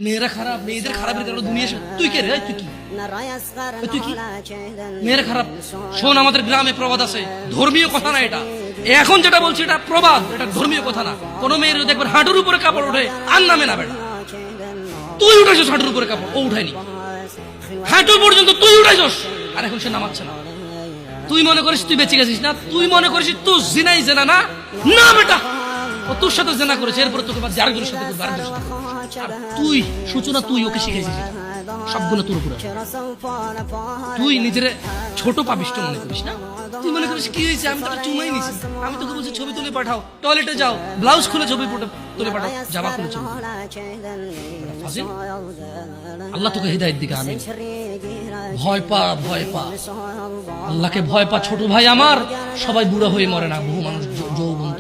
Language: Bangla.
মেয়েরা খারাপ, মেয়েদের খারাপের কারণে দুনিয়া। তুই কে রে? তুই কি? তুই কি? মেয়েরা খারাপ? শোন, আমাদের গ্রামে প্রবাদ আছে, ধর্মীয় কথা না এটা। এখন যেটা বলছি এটা প্রবাদ, এটা ধর্মীয় কথা না। কোন মেয়ের দেখবেন হাঁটুর উপরে কাপড় ওঠে, আর নামে না বেটা। তুই উঠাইছস হাঁটুর উপরে কাপড়, ও উঠায়নি। হাঁটু পর্যন্ত তুই উঠাইছস, আর এখন সে নামাচ্ছে না। তুই মনে করিস তুই বেঁচে গেছিস না? তুই মনে করিস তুই জিনাই জেনা না? না বেটা, ও তোর সাথে জেনা করেছে, এরপরে তোকে বাদ আরেকজনের সাথে করবে, আরেকজনের সাথে করবে। আর তুই সূচনা, তুই ওকে শিখাইছিস, সবগুলো তোর উপরে। তুই নিজের ছোট পাপিষ্ট মনে করিস না? তুই মনে করিস কি হয়েছে, আমি তোকে চুমাই নিছি, আমি তোকে বলছি ছবি তুলে পাঠাও, টয়লেটে যাও, ব্লাউজ খুলে ছবি তুলে পাঠাও, জামা খুলে ছবি। আল্লাহ তোকে হৃদায়েত দিকে। আমি ভয় পা, ভয় পা, আল্লাহকে ভয় পা ছোট ভাই আমার। সবাই বুড়া হয়ে মরে না, বহু মানুষ যৌবন